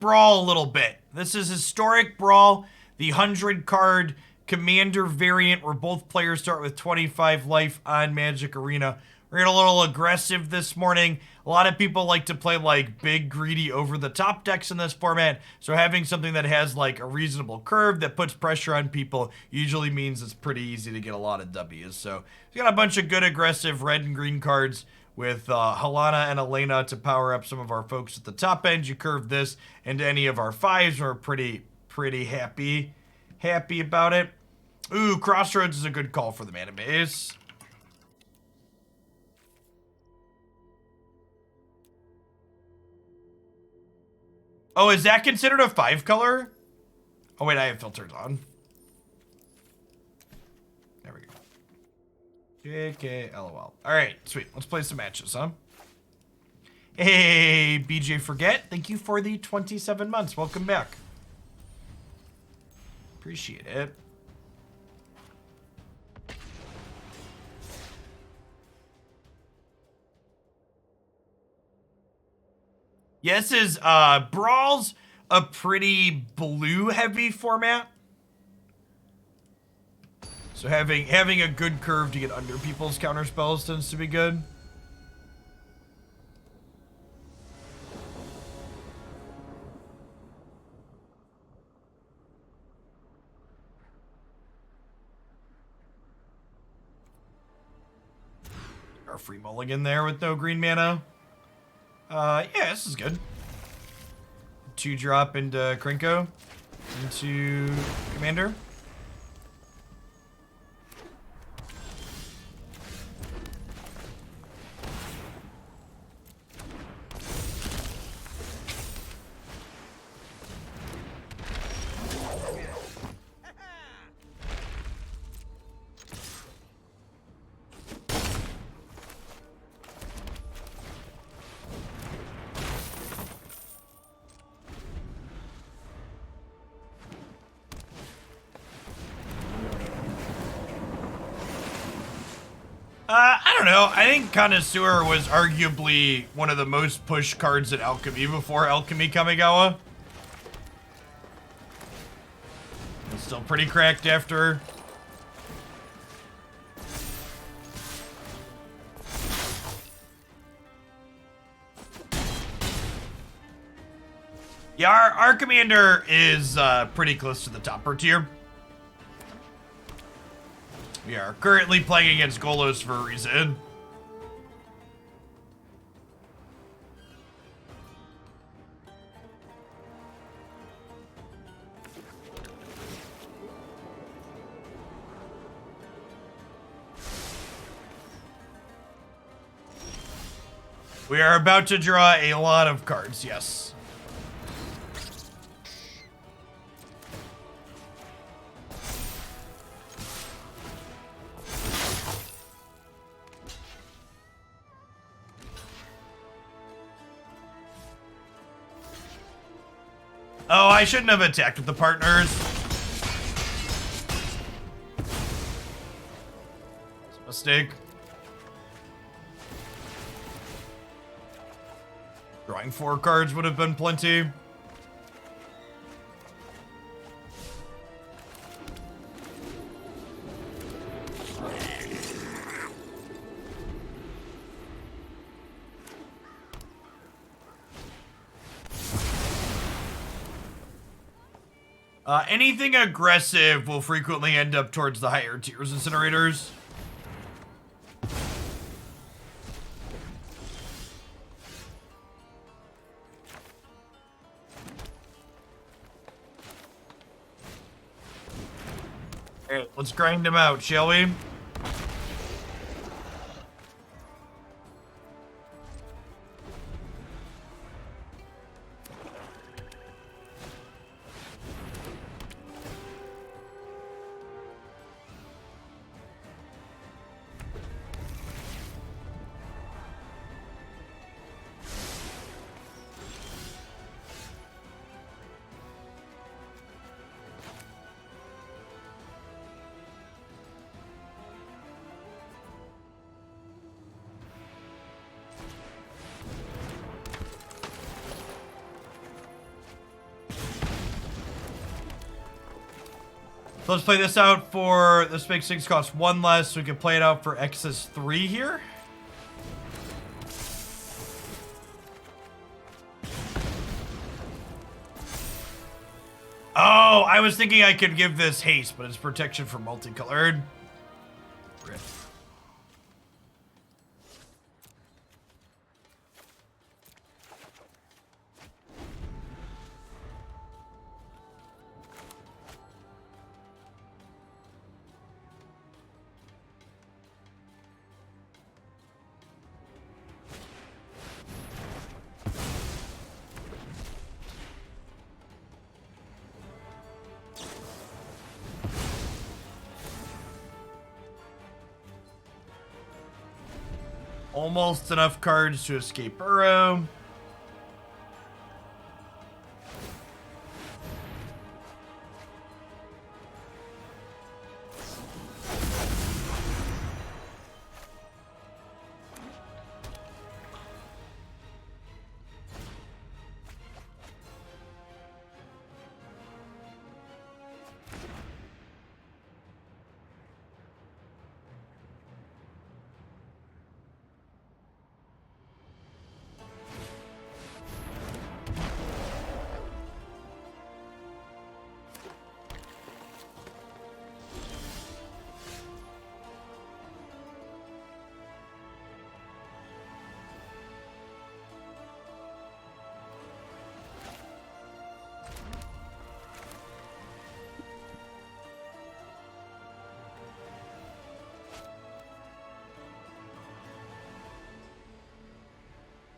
Brawl a little bit. This is Historic Brawl, the 100 card commander variant where both players start with 25 life on Magic Arena. We're getting a little aggressive this morning. A lot of people like to play like big, greedy, over-the-top decks in this format, so having something that has like a reasonable curve that puts pressure on people usually means it's pretty easy to get a lot of W's. So we got a bunch of good aggressive red and green cards with Halana and Alena to power up some of our folks at the top end. You curve this into any of our fives, we're pretty happy about it. Ooh, Crossroads is a good call for the mana base. Oh, is that considered a 5-color? Oh, wait, I have filters on. There we go. JK, LOL. All right, sweet. Let's play some matches, huh? Hey, BJ Forget. Thank you for the 27 months. Welcome back. Appreciate it. Yes, is Brawl's a pretty blue-heavy format. So having a good curve to get under people's counter spells tends to be good. Our free mulligan there with no green mana. Yeah, this is good. 2-drop into Krenko, into Commander. I don't know. I think Connoisseur was arguably one of the most pushed cards in Alchemy before Alchemy Kamigawa. It's still pretty cracked after. Yeah, our commander is pretty close to the topper tier. We are currently playing against Golos for a reason. We are about to draw a lot of cards, yes. Oh, I shouldn't have attacked with the partners. It's a mistake. Drawing 4 cards would have been plenty. Anything aggressive will frequently end up towards the higher tiers incinerators. Alright, let's grind them out, shall we? So let's play this out for, this makes things cost 1 less, so we can play it out for excess 3 here. Oh, I was thinking I could give this haste, but it's protection for multicolored. Rip. Almost enough cards to escape Burrow.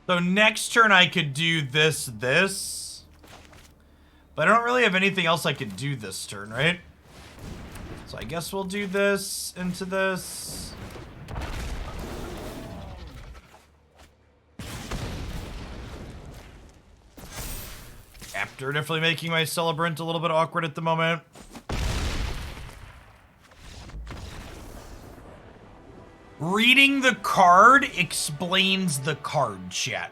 So next turn I could do this. But I don't really have anything else I could do this turn, right? So I guess we'll do this into this. Raptor definitely making my Celebrant a little bit awkward at the moment. Reading the card explains the card, chat.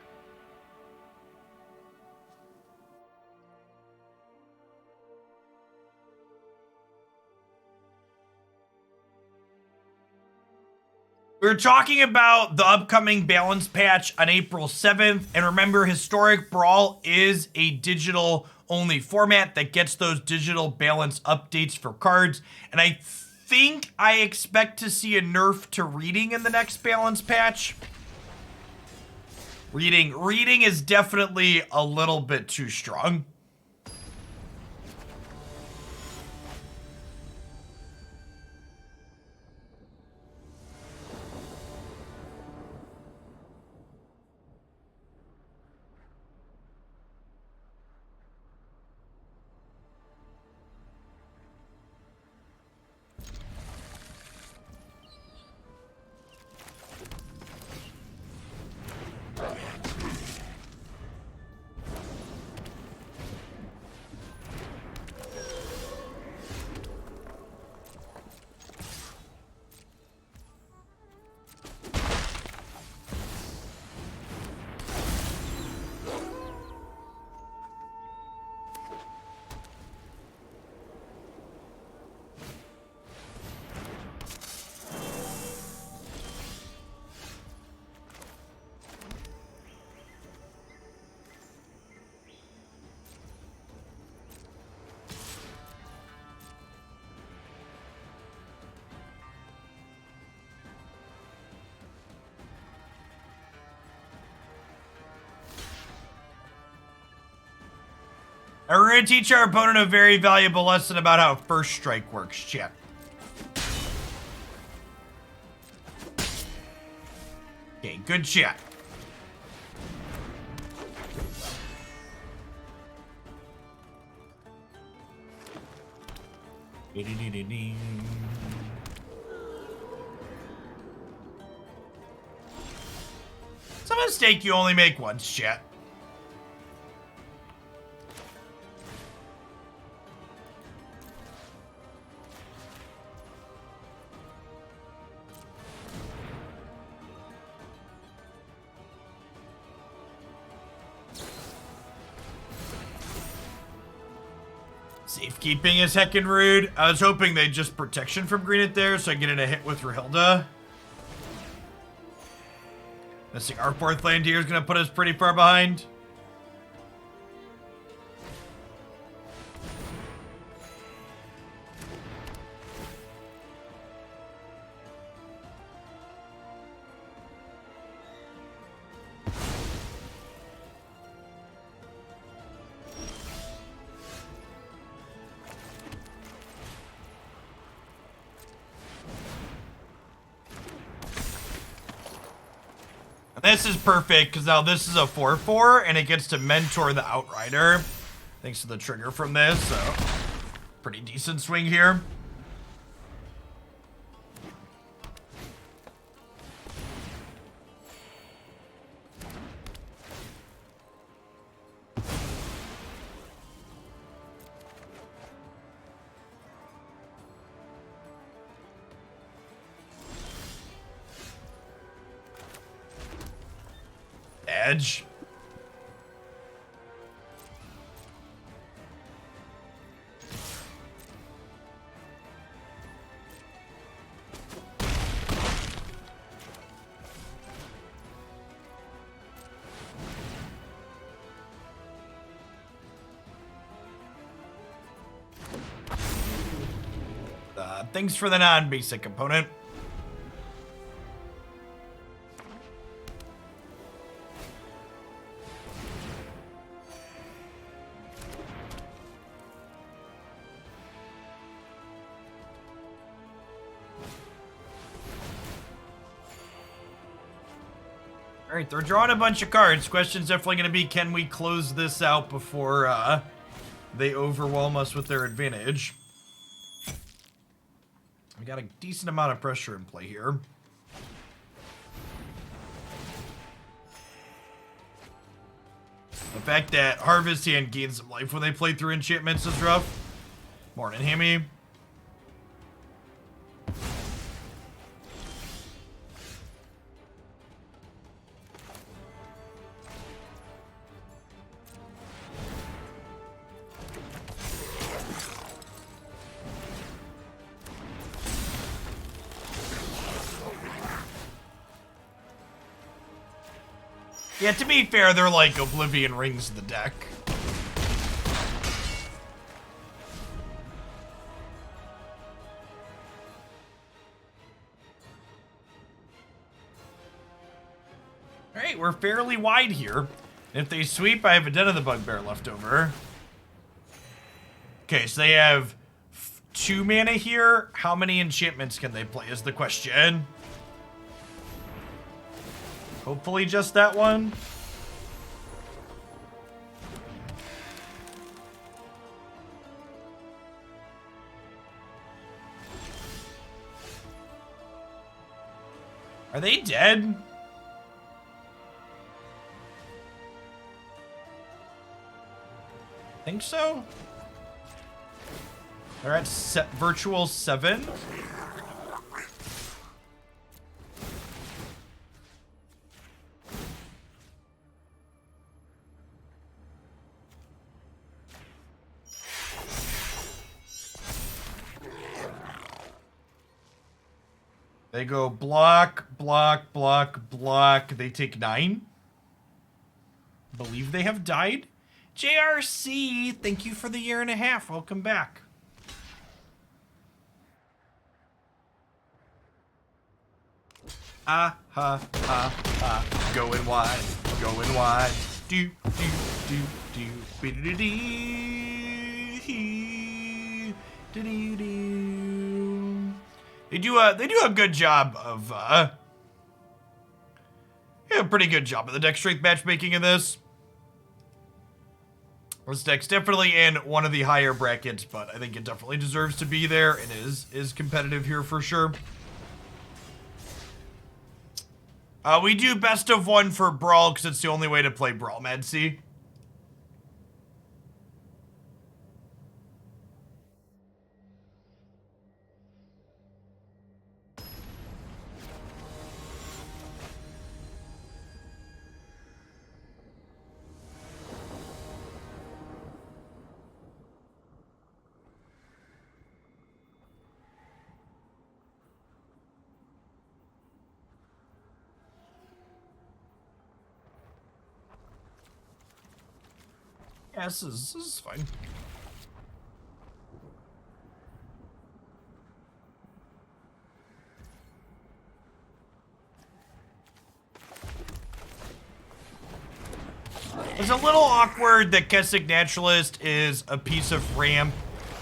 We're talking about the upcoming balance patch on April 7th. And remember, Historic Brawl is a digital only format that gets those digital balance updates for cards. And I think I expect to see a nerf to reading in the next balance patch. Reading is definitely a little bit too strong. And we're going to teach our opponent a very valuable lesson about how first strike works, chat. Okay, good chat. It's a mistake you only make once, chat. Safekeeping is heckin' rude. I was hoping they'd just protection from green it there so I get in a hit with Rahilda. Missing our fourth land here is going to put us pretty far behind. This is perfect, because now this is a 4-4, and it gets to mentor the Outrider, thanks to the trigger from this, so pretty decent swing here. Edge. Thanks for the non-basic component. Alright, they're drawing a bunch of cards. Question's definitely going to be, can we close this out before they overwhelm us with their advantage? We got a decent amount of pressure in play here. The fact that Harvest Hand gains some life when they play through enchantments is rough. Morning, Hammy. Yeah, to be fair, they're like Oblivion Rings the deck. Alright, we're fairly wide here. If they sweep, I have a Den of the Bugbear left over. Okay, so they have 2 mana here. How many enchantments can they play is the question. Hopefully just that one. Are they dead? Think so? They're at virtual 7. They go block, block, block, block. They take 9. Believe they have died. JRC, thank you for the 1.5 years. Welcome back. Ah, ha, ha, ha. Going wide, going wide. Do, do, do, do. Be-do-do-dee. Do-do-do. They do a good job of a pretty good job of the deck strength matchmaking in this. This deck's definitely in one of the higher brackets, but I think it definitely deserves to be there and is competitive here for sure. We do best of 1 for Brawl because it's the only way to play Brawl, Mad C. Yeah, this is fine. It's a little awkward that Kessig Naturalist is a piece of ramp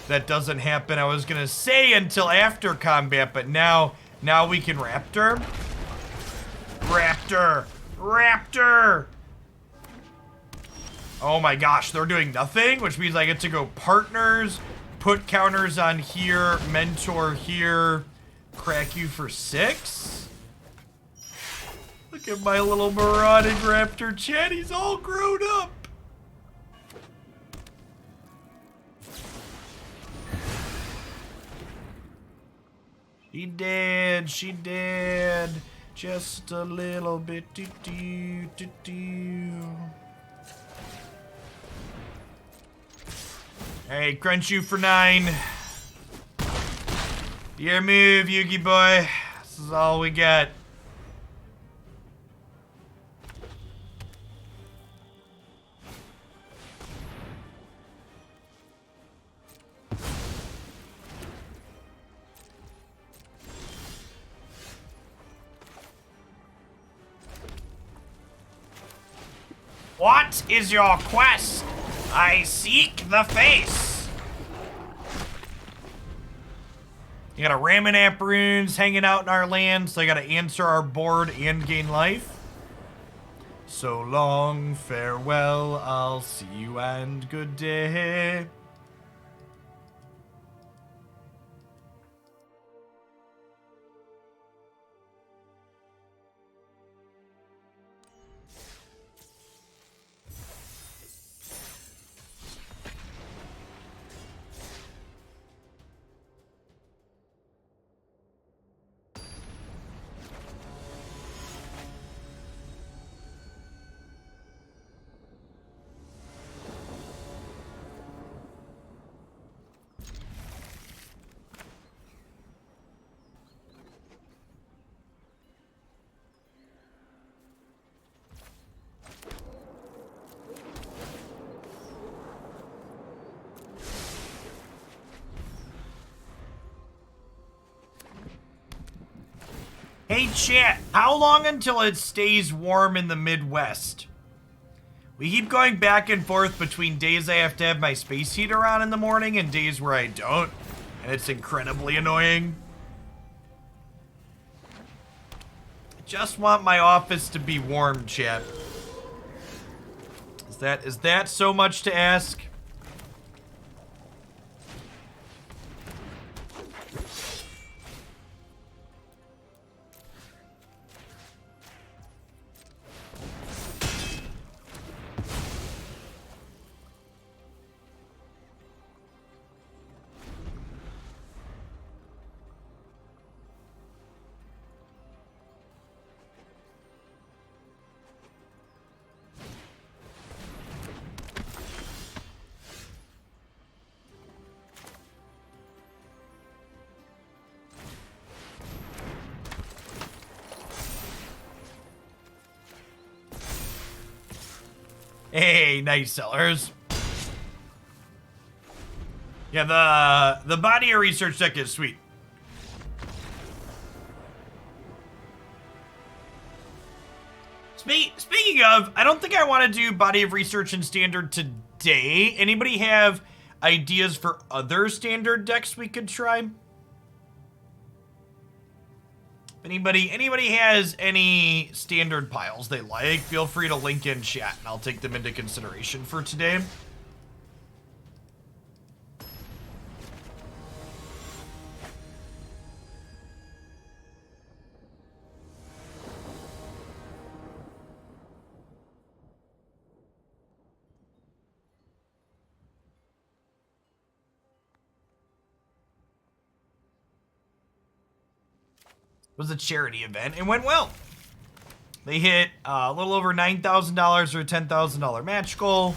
that doesn't happen. I was gonna say until after combat, but now we can Raptor. Raptor! Raptor! Oh my gosh, they're doing nothing, which means I get to go partners, put counters on here, mentor here, crack you for 6. Look at my little Marauding Raptor chat, he's all grown up. She did, just a little bit, Hey, crunch you for 9. Your move, Yugi boy. This is all we got. What is your quest? I seek the face. You got a Ramunap Ruins hanging out in our land, so I gotta answer our board and gain life. So long, farewell, I'll see you and good day. Hey chat, how long until it stays warm in the Midwest? We keep going back and forth between days I have to have my space heater on in the morning and days where I don't, and it's incredibly annoying. I just want my office to be warm, chat. Is that so much to ask? Hey, nice sellers. Yeah, the body of research deck is sweet. Speaking of, I don't think I want to do body of research in standard today. Anybody have ideas for other standard decks we could try? Anybody has any standard piles they like, feel free to link in chat and I'll take them into consideration for today. Was a charity event. It went well. They hit a little over $9,000 or a $10,000 match goal.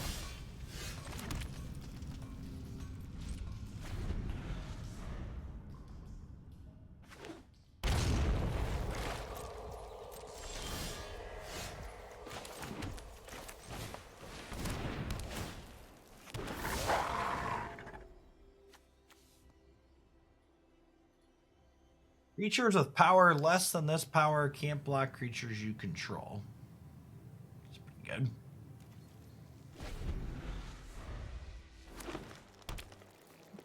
Creatures with power less than this power can't block creatures you control. That's pretty good.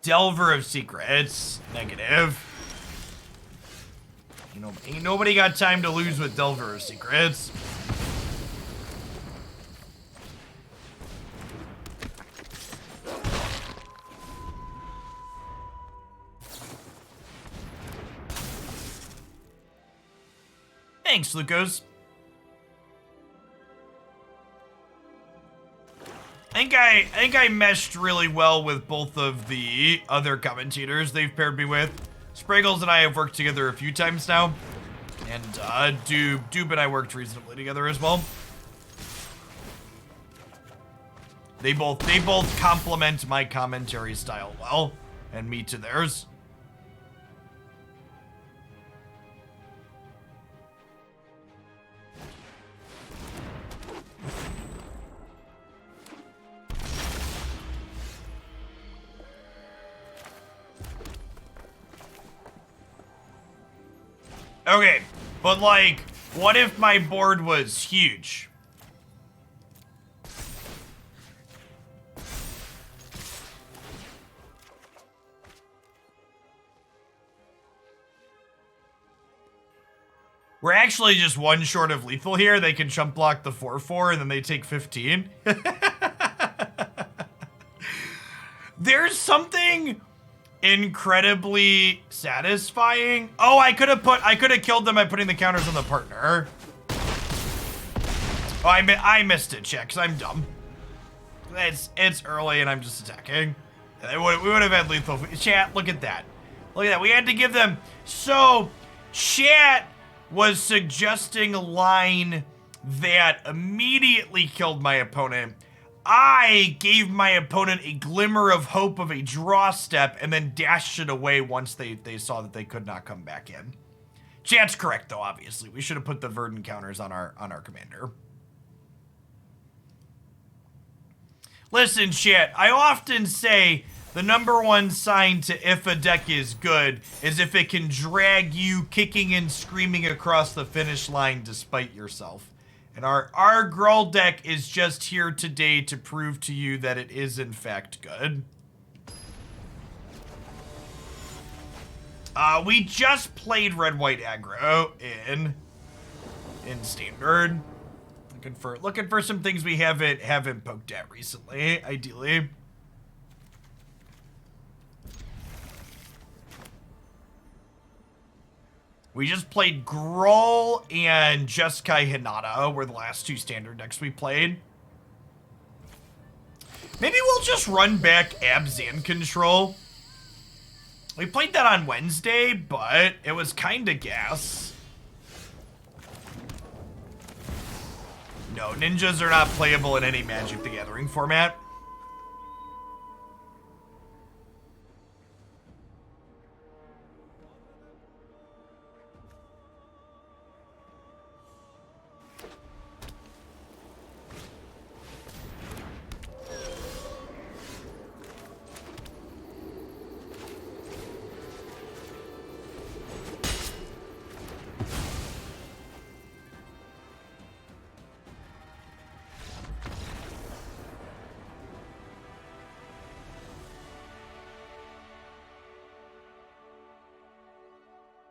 Delver of Secrets. Negative. Ain't nobody got time to lose with Delver of Secrets. Thanks, Lucas. I think I meshed really well with both of the other commentators they've paired me with. Spraggles and I have worked together a few times now. And Doob and I worked reasonably together as well. They both complement my commentary style well, and me to theirs. Okay, but like, what if my board was huge? We're actually just one short of lethal here. They can chump block the 4/4 and then they take 15. There's something incredibly satisfying. Oh, I could have killed them by putting the counters on the partner. Oh, I missed it, chat, because I'm dumb. It's early and I'm just attacking. We would have had lethal. Chat, look at that. Look at that. We had to give them. So, chat was suggesting a line that immediately killed my opponent. I gave my opponent a glimmer of hope of a draw step and then dashed it away once they saw that they could not come back in. Chat's correct, though, obviously. We should have put the Verdant counters on our commander. Listen, chat, I often say the #1 sign to if a deck is good is if it can drag you kicking and screaming across the finish line despite yourself. And our Gruul deck is just here today to prove to you that it is in fact good. We just played red-white aggro in standard. Looking for some things we haven't poked at recently, ideally. We just played Gruul and Jeskai Hinata were the last two standard decks we played. Maybe we'll just run back Abzan Control. We played that on Wednesday, but it was kinda gas. No, ninjas are not playable in any Magic the Gathering format.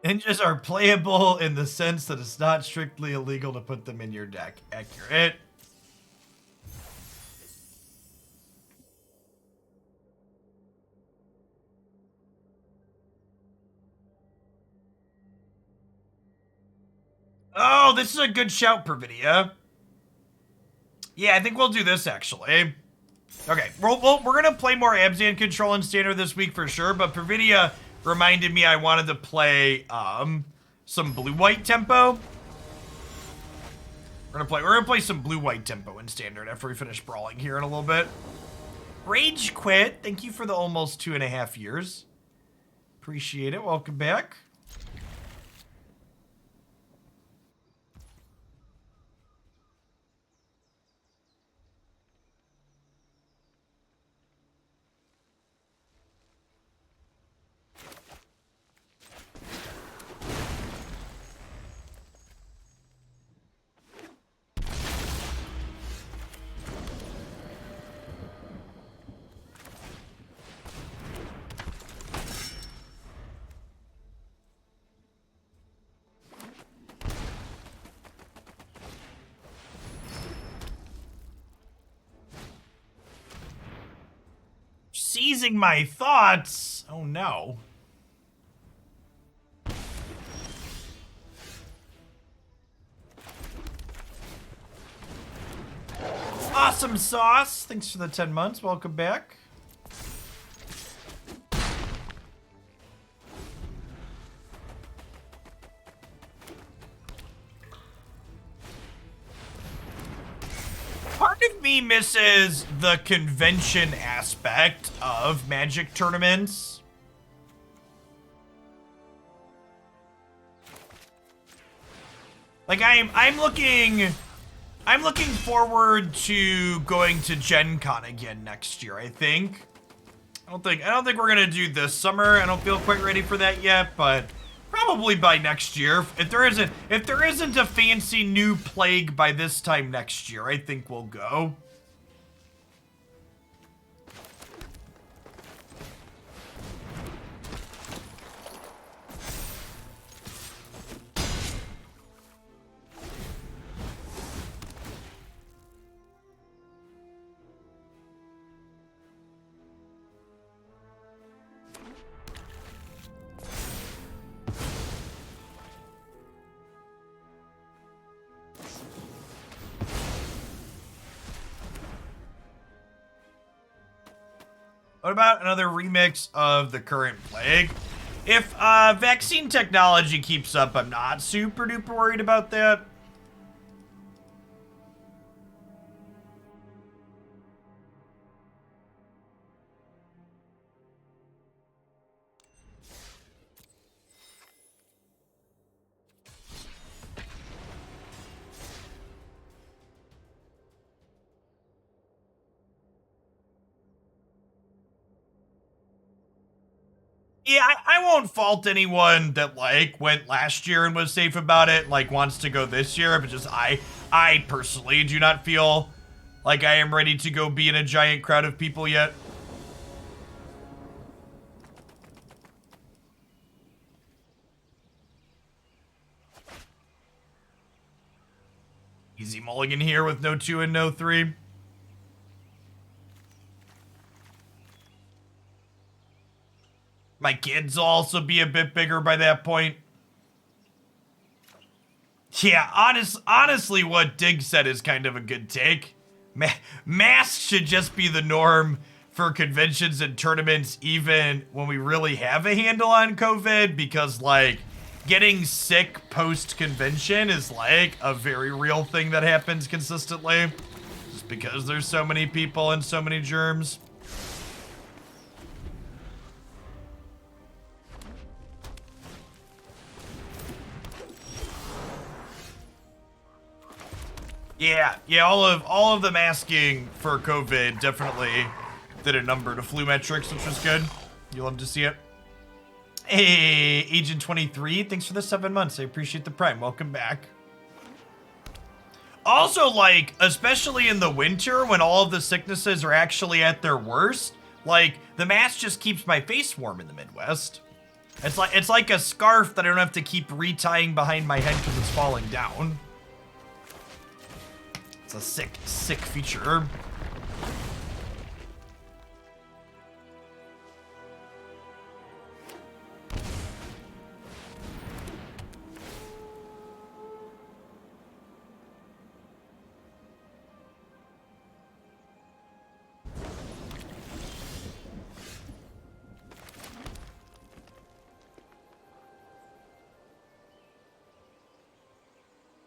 Ninjas are playable in the sense that it's not strictly illegal to put them in your deck. Accurate. Oh, this is a good shout, Pervidia. Yeah, I think we'll do this, actually. Okay, we're going to play more Abzan Control in Standard this week for sure, but Pervidia reminded me I wanted to play some blue-white tempo. We're gonna play some blue-white tempo in Standard after we finish brawling here in a little bit. Rage Quit, thank you for the almost 2.5 years. Appreciate it. Welcome back. seizing my thoughts. Oh no. Awesome Sauce, thanks for the 10 months. Welcome back. Part of me misses the convention aspect of Magic tournaments. Like I'm looking forward to going to Gen Con again next year, I think. I don't think we're gonna do this summer. I don't feel quite ready for that yet, but probably by next year. If there isn't a fancy new plague by this time next year, I think we'll go. What about another remix of the current plague? If vaccine technology keeps up, I'm not super duper worried about that. Yeah, I won't fault anyone that, like, went last year and was safe about it, like, wants to go this year, but just I personally do not feel like I am ready to go be in a giant crowd of people yet. Easy mulligan here with no 2 and no 3. My kids will also be a bit bigger by that point. Yeah, honestly, what Dig said is kind of a good take. Masks should just be the norm for conventions and tournaments, even when we really have a handle on COVID, because, like, getting sick post-convention is, like, a very real thing that happens consistently. Just because there's so many people and so many germs. Yeah, all of the masking for COVID definitely did a number to flu metrics, which was good. You love to see it. Hey, Agent 23, thanks for the 7 months. I appreciate the prime. Welcome back. Also, like, especially in the winter when all of the sicknesses are actually at their worst, like, the mask just keeps my face warm in the Midwest. It's like a scarf that I don't have to keep retying behind my head because it's falling down. It's a sick feature.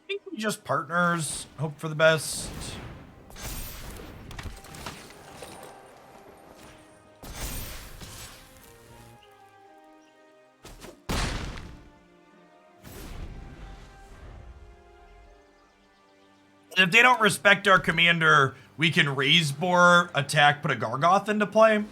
I think we just partners, hope for the best. If they don't respect our commander, we can Raze-Boar, attack, put a Gargoth into play.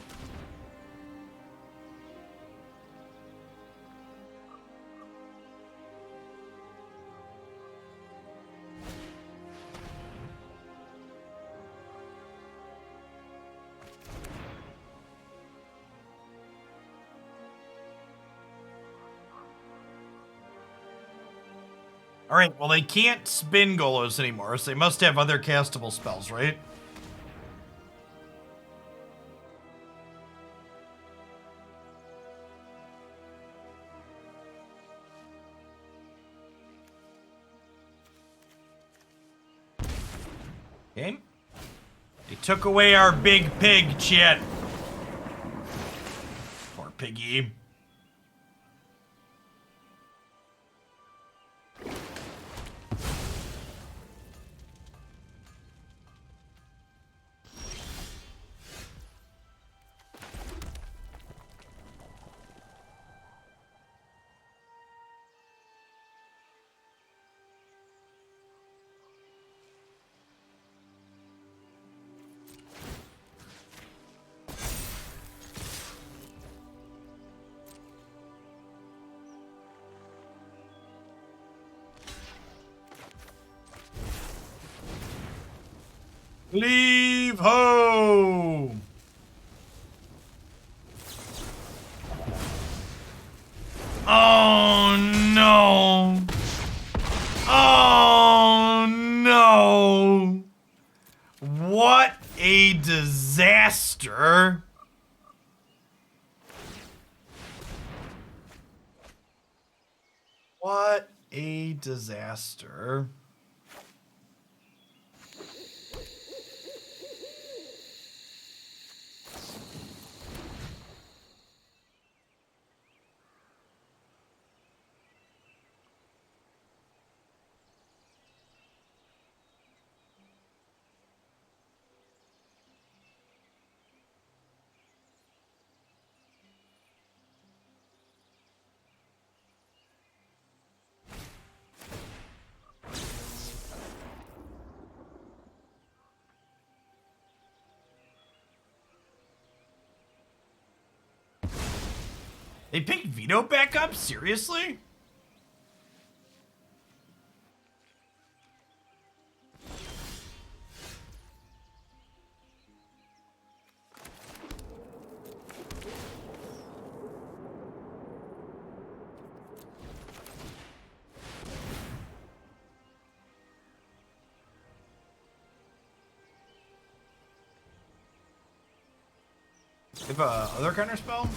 All right, well, they can't spin Golos anymore, so they must have other castable spells, right? Okay. They took away our big pig, chat. Poor piggy. Leave home. Oh no. Oh no. What a disaster. What a disaster. They picked Vito back up? Seriously? They have a other counter spell?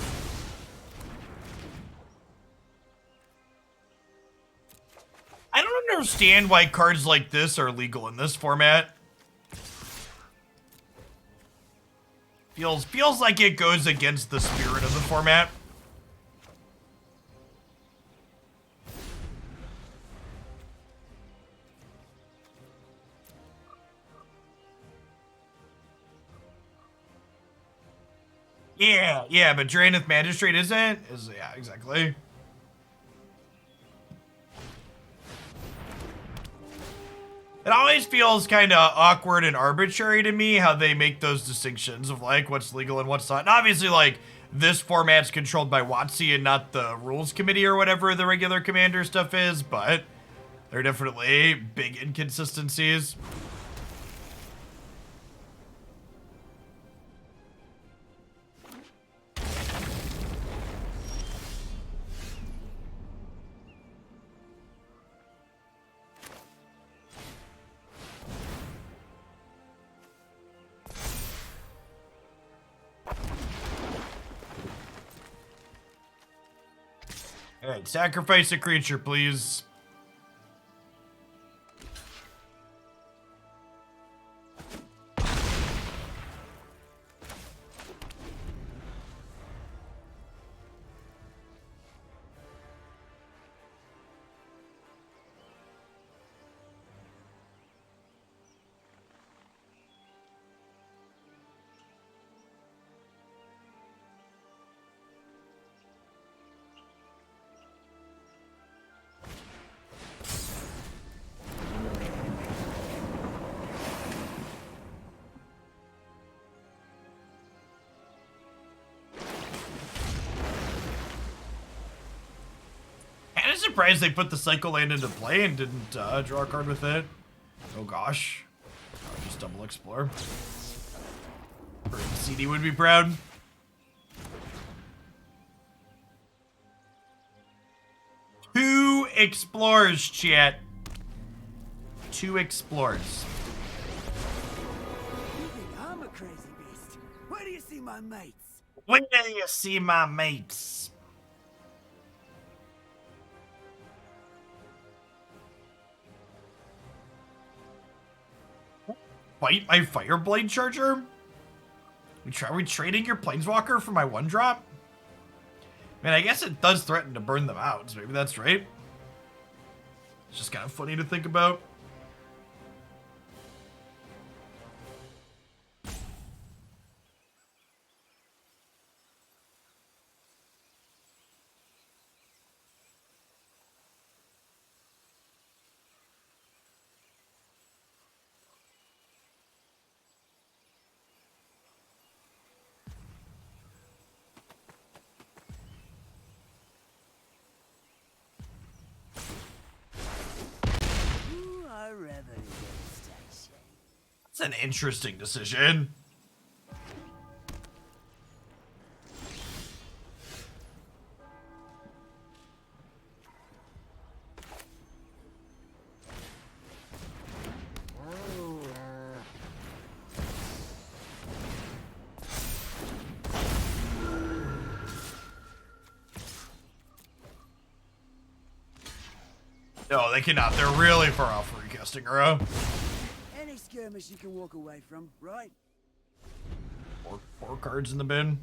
I don't understand why cards like this are legal in this format. Feels like it goes against the spirit of the format. Yeah, but Draenith Magistrate isn't? Yeah, exactly. It always feels kind of awkward and arbitrary to me how they make those distinctions of like what's legal and what's not. And obviously like this format's controlled by WotC and not the rules committee or whatever the regular commander stuff is, but there are definitely big inconsistencies. Alright, sacrifice a creature, please. Surprised they put the Cycle Land into play and didn't draw a card with it. Oh gosh. I'll just double explore. CD would be proud. Two explores, chat. Two explores. You think I'm a crazy beast? Where do you see my mates? Where do you see my mates? bite my Fireblade Charger? Are we trading your Planeswalker for my 1-drop? I mean, I guess it does threaten to burn them out, so maybe that's right. It's just kind of funny to think about. It's an interesting decision. No, they cannot. They're really far off for recasting Ura. Any skirmish you can walk away from, right? Four cards in the bin.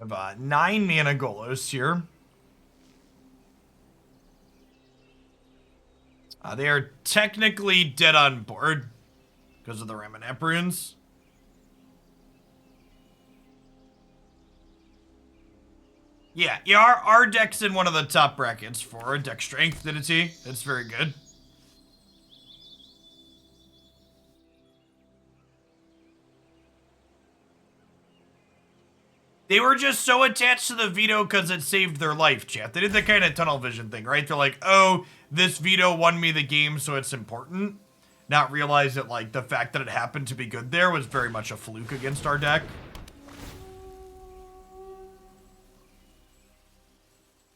I have 9 mana Golos here. They are technically dead on board because of the Ramunap Ruins. Yeah, our deck's in one of the top brackets for deck strength, Didity. It's very good. They were just so attached to the veto because it saved their life, chat. They did the kind of tunnel vision thing, right? They're like, oh, this veto won me the game, so it's important. Not realize that, like, the fact that it happened to be good there was very much a fluke against our deck.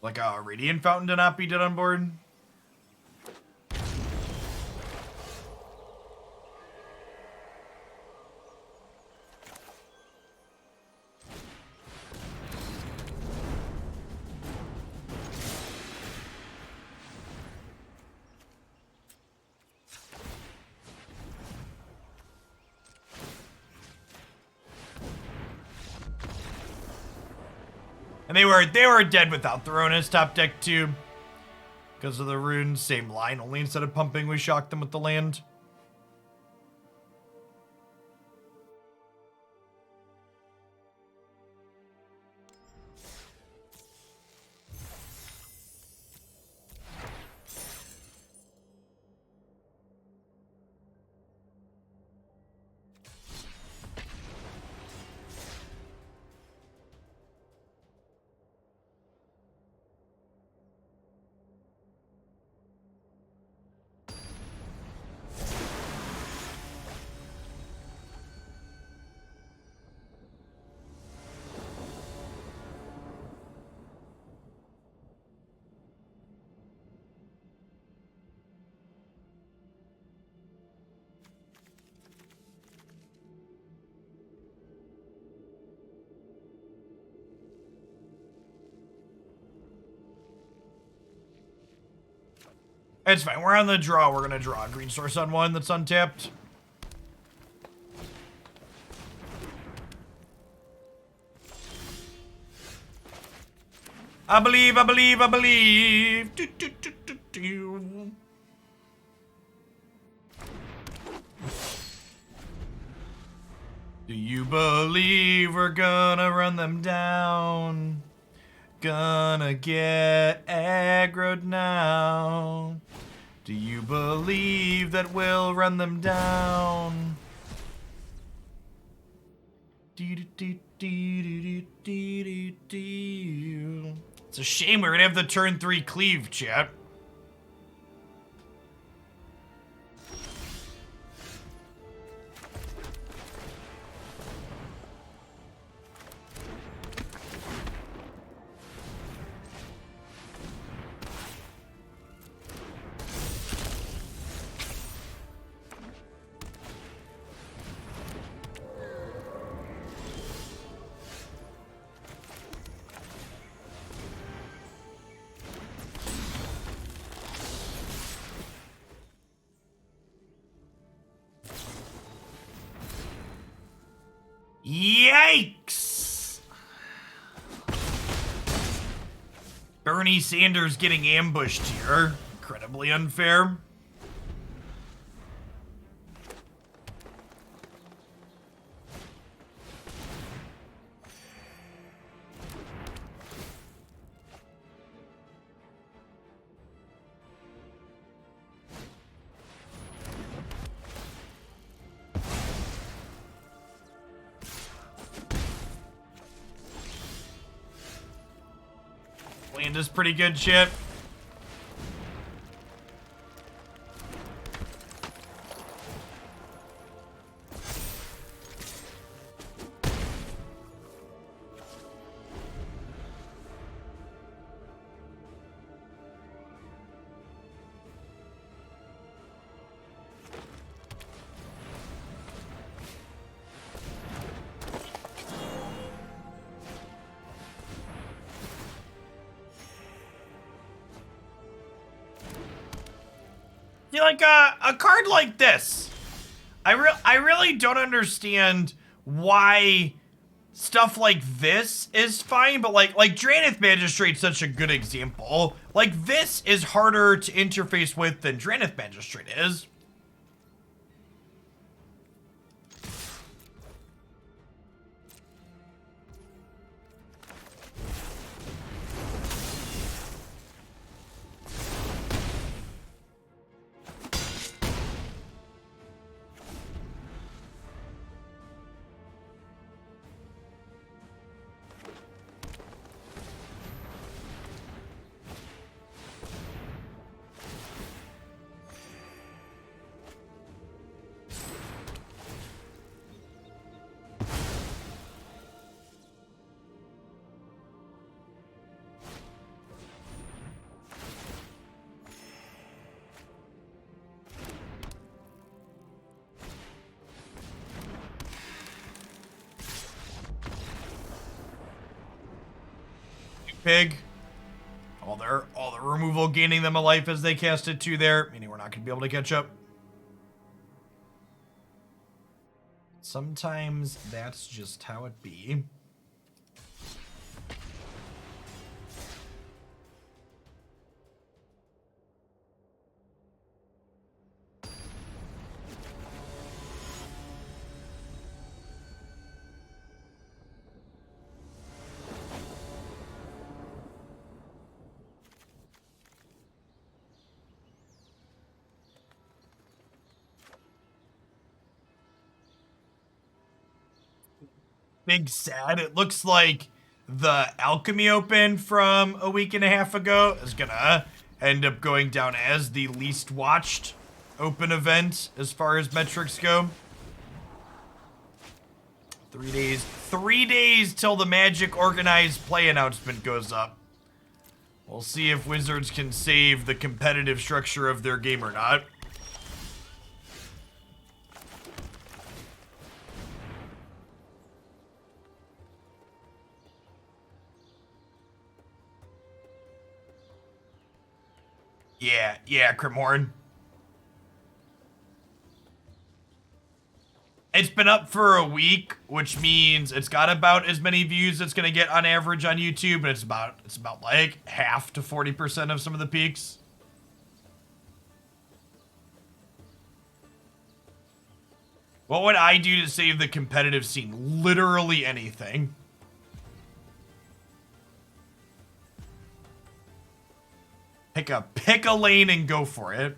Like a Radiant Fountain to not be dead on board. And they were dead without the Rhonas top deck too. Because of the runes, same line, only instead of pumping, we shocked them with the land. It's fine. We're on the draw. We're going to draw a green source on one that's untapped. I believe, I believe, I believe. Do, do, do, do, do. Do you believe we're gonna run them down? Gonna get aggroed now. Do you believe that we'll run them down? It's a shame we're gonna have the turn 3 cleave, chat. Yikes! Bernie Sanders getting ambushed here. Incredibly unfair. Land is pretty good shit. You like a card like this. I really don't understand why stuff like this is fine, but like Drannith Magistrate's such a good example. Like this is harder to interface with than Drannith Magistrate is. Pig. All the removal gaining them a life as they cast it 2 there, meaning we're not gonna be able to catch up. Sometimes that's just how it be. Big sad. It looks like the Alchemy Open from a week and a half ago is gonna end up going down as the least watched open event as far as metrics go. 3 days. 3 days till the Magic organized play announcement goes up. We'll see if Wizards can save the competitive structure of their game or not. Yeah, Crimhorn. It's been up for a week, which means it's got about as many views it's gonna get on average on YouTube, and it's about like half to 40% of some of the peaks. What would I do to save the competitive scene? Literally anything. Pick a lane and go for it.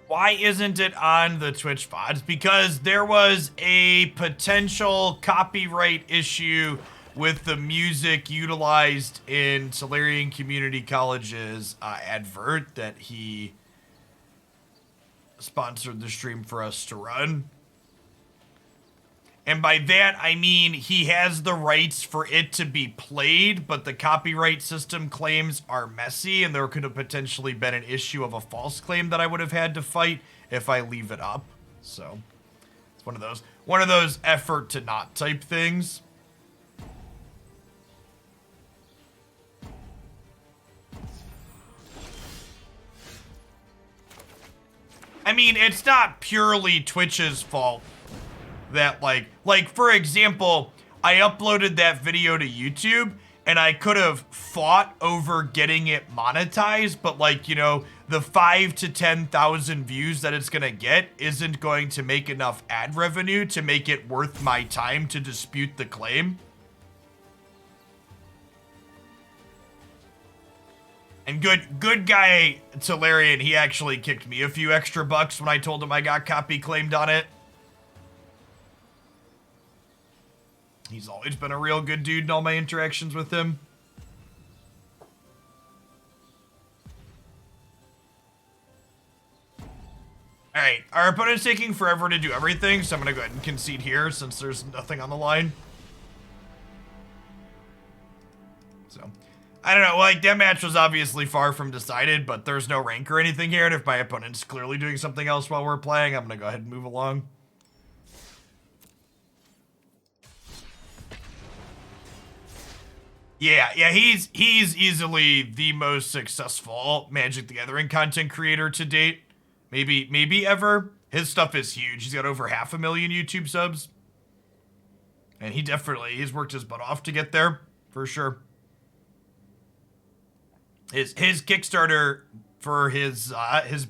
Why isn't it on the Twitch VODs? Because there was a potential copyright issue with the music utilized in Solarian Community College's advert that he sponsored the stream for us to run. And by that, I mean he has the rights for it to be played, but the copyright system claims are messy, and there could have potentially been an issue of a false claim that I would have had to fight if I leave it up. So it's one of those effort to not type things. I mean, it's not purely Twitch's fault that like for example, I uploaded that video to YouTube and I could have fought over getting it monetized, but like, you know, the 5,000 to 10,000 views that it's gonna get isn't going to make enough ad revenue to make it worth my time to dispute the claim. And good guy Tolarian, he actually kicked me a few extra bucks when I told him I got copy claimed on it. He's always been a real good dude in all my interactions with him. Alright, our opponent's taking forever to do everything, so I'm gonna go ahead and concede here since there's nothing on the line. So, I don't know, like, that match was obviously far from decided, but there's no rank or anything here, and if my opponent's clearly doing something else while we're playing, I'm gonna go ahead and move along. Yeah, he's easily the most successful Magic the Gathering content creator to date. Maybe ever. His stuff is huge. He's got over 500,000 YouTube subs. And he's worked his butt off to get there, for sure. His Kickstarter for his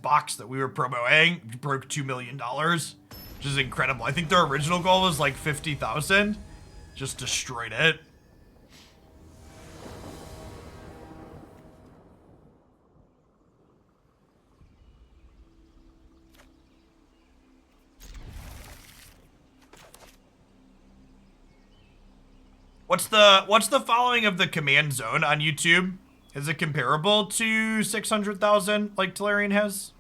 box that we were promoting broke $2 million, which is incredible. I think their original goal was like 50,000. Just destroyed it. What's the following of the command zone on YouTube? Is it comparable to 600,000 like Tolarian has?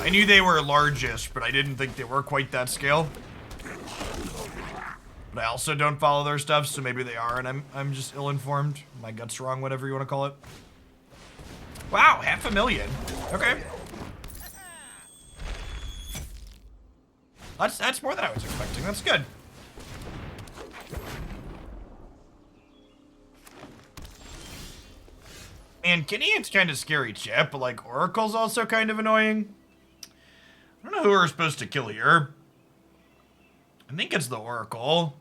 I knew they were largest, but I didn't think they were quite that scale. But I also don't follow their stuff, so maybe they are, and I'm just ill-informed. My gut's wrong, whatever you want to call it. Wow, 500,000. Okay. That's more than I was expecting. That's good. And Kinian's kind of scary chip, but like Oracle's also kind of annoying. I don't know who we're supposed to kill here. I think it's the Oracle.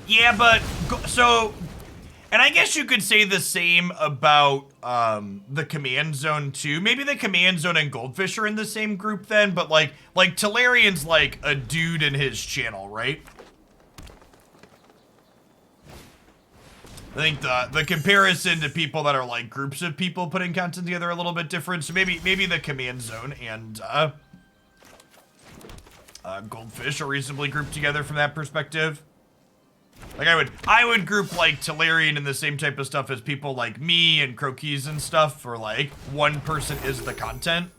Yeah, but so, and I guess you could say the same about the command zone too. Maybe the command zone and Goldfish are in the same group then, but like Tolarian's like a dude in his channel, right? I think the comparison to people that are like groups of people putting content together are a little bit different. So maybe the command zone and Goldfish are reasonably grouped together from that perspective. Like I would group like Tolarian in the same type of stuff as people like me and Croquis and stuff, or like one person is the content.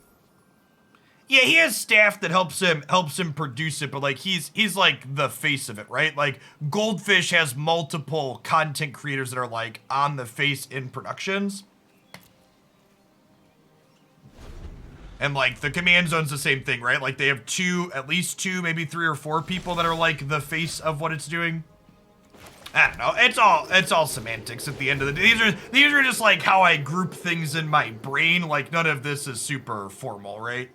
Yeah, he has staff that helps him produce it, but like he's like the face of it, right? Like Goldfish has multiple content creators that are like on the face in productions. And like the command zone's the same thing, right? Like they have at least two, maybe 3 or 4 people that are like the face of what it's doing. I don't know. It's all semantics at the end of the day. These are just like how I group things in my brain. Like none of this is super formal, right?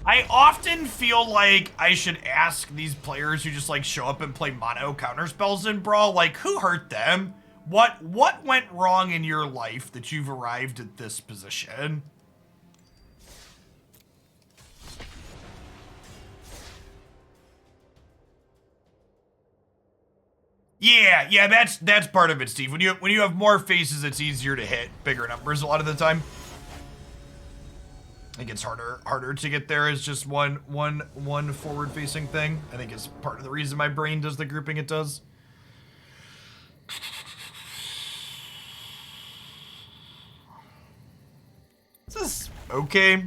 I often feel like I should ask these players who just like show up and play mono counterspells in Brawl, like who hurt them? What went wrong in your life that you've arrived at this position? Yeah, that's part of it, Steve. When you have more faces, it's easier to hit bigger numbers a lot of the time. I think it's harder to get there as just one forward-facing thing. I think it's part of the reason my brain does the grouping it does. This is okay.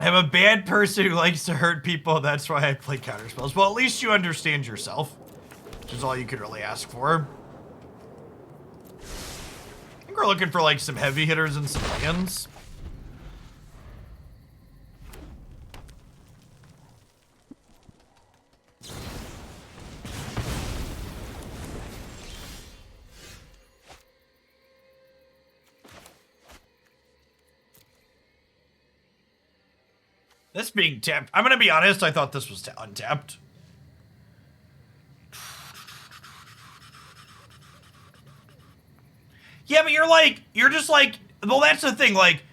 I'm a bad person who likes to hurt people. That's why I play counterspells. Well, at least you understand yourself, which is all you could really ask for. I think we're looking for like some heavy hitters and some lands. This being tapped, I'm gonna be honest, I thought this was untapped. Yeah, but you're just like, well, that's the thing, like,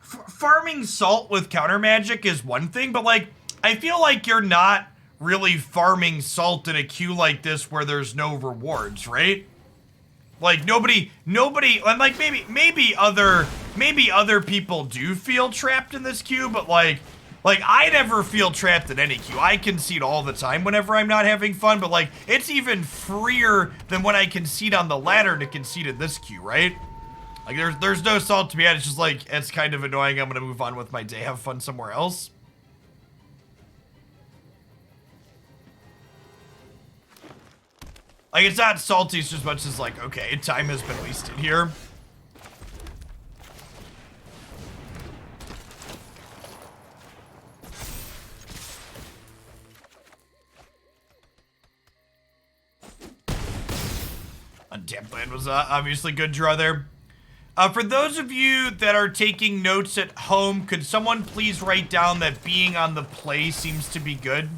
farming salt with counter magic is one thing, but like, I feel like you're not really farming salt in a queue like this where there's no rewards, right? Like, nobody, and like, maybe other people do feel trapped in this queue, but like, I never feel trapped in any queue. I concede all the time whenever I'm not having fun, but like, it's even freer than when I concede on the ladder to concede in this queue, right? Like, there's no salt to be had. It's just like, it's kind of annoying. I'm gonna move on with my day, have fun somewhere else. Like, it's not salty as much as like, okay, time has been wasted here. Untapped land was obviously good draw there. For those of you that are taking notes at home, could someone please write down that being on the play seems to be good?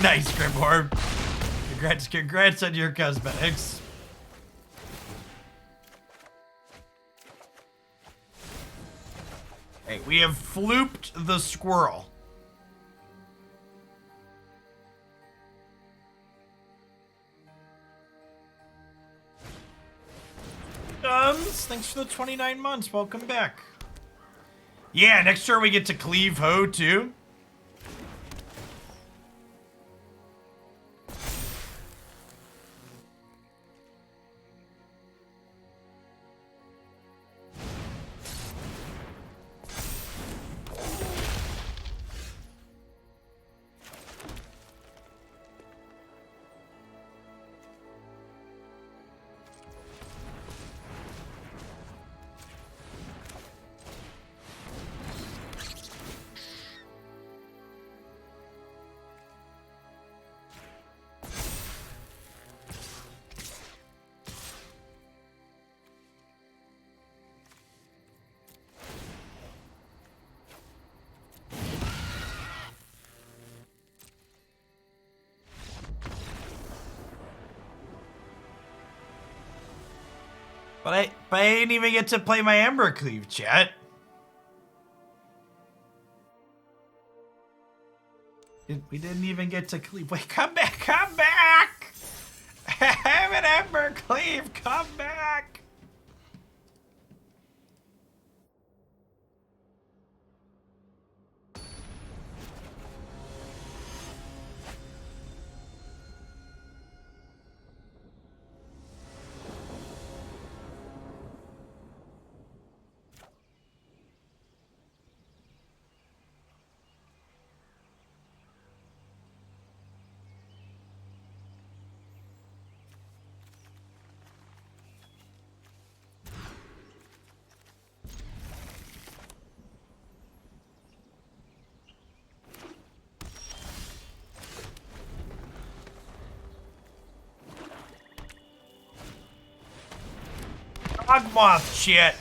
Nice, Grimhorn. Congrats on your cosmetics. Hey, we have flooped the squirrel. Thanks for the 29 months. Welcome back. Yeah, next turn we get to cleave Ho too. But I didn't even get to play my Ember Cleave, chat. We didn't even get to cleave. Wait, come back, come back! I have an Ember Cleave, come back! Ogmoth shit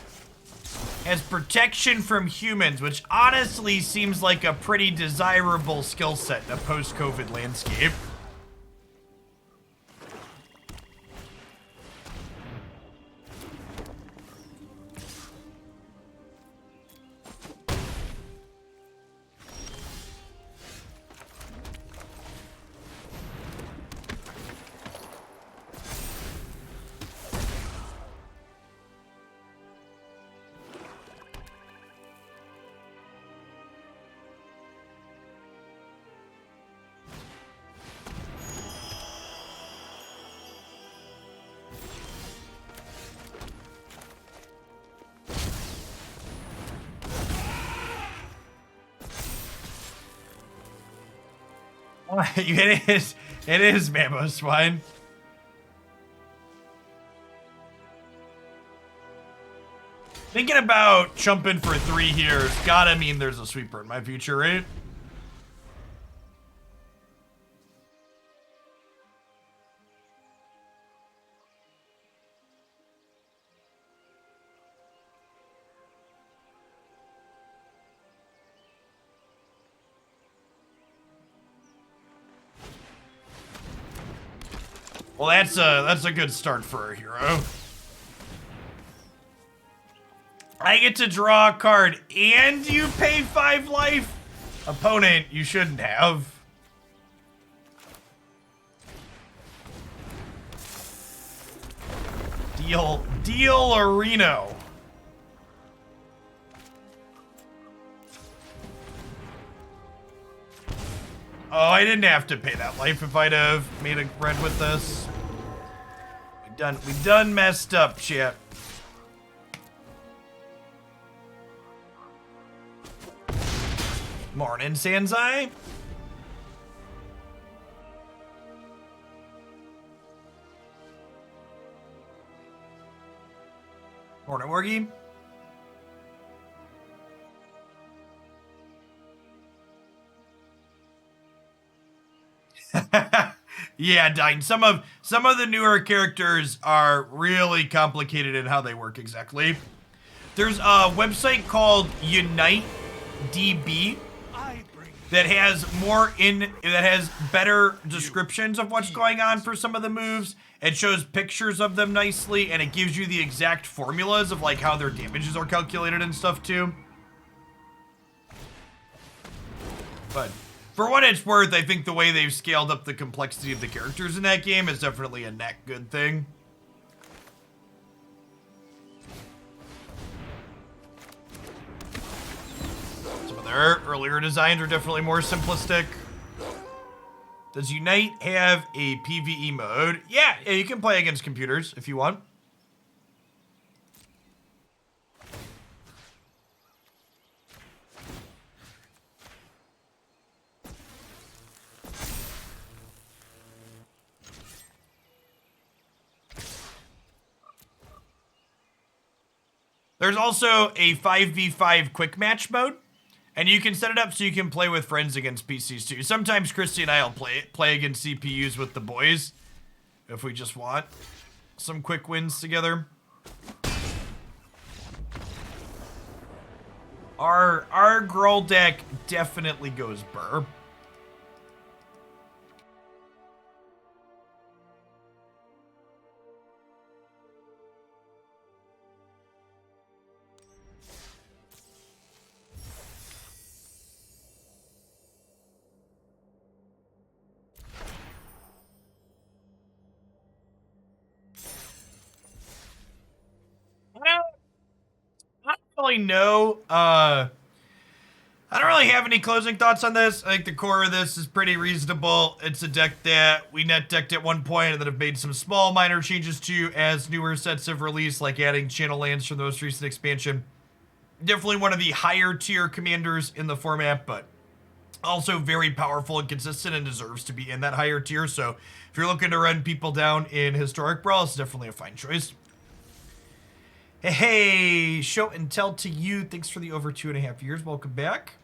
has protection from humans, which honestly seems like a pretty desirable skill set in a post-COVID landscape. It is Mammo Swine. Thinking about chumping for 3 here, it's gotta mean there's a sweeper in my future, right? Well, that's a good start for a hero. I get to draw a card and you pay 5 life? Opponent, you shouldn't have. Deal or Reno? Oh, I didn't have to pay that life if I'd have made a red with this. We done messed up, chat. Morning, Sanzai. Morning, Wargy. Yeah, Dine. Some of the newer characters are really complicated in how they work exactly. There's a website called Unite DB that has better descriptions of what's going on for some of the moves. It shows pictures of them nicely, and it gives you the exact formulas of like how their damages are calculated and stuff too. But for what it's worth, I think the way they've scaled up the complexity of the characters in that game is definitely a net good thing. Some of their earlier designs are definitely more simplistic. Does Unite have a PvE mode? Yeah, you can play against computers if you want. There's also a 5v5 quick match mode, and you can set it up so you can play with friends against PCs too. Sometimes Christy and I will play against CPUs with the boys if we just want some quick wins together. Our Gruul deck definitely goes burr. I don't really know. I don't really have any closing thoughts on this. I think the core of this is pretty reasonable. It's a deck that we net decked at one point and that have made some small minor changes to as newer sets have released, like adding channel lands from the most recent expansion. Definitely one of the higher tier commanders in the format, but also very powerful and consistent and deserves to be in that higher tier. So if you're looking to run people down in Historic Brawl, it's definitely a fine choice. Hey, show and tell to you. Thanks for the over 2.5 years. Welcome back.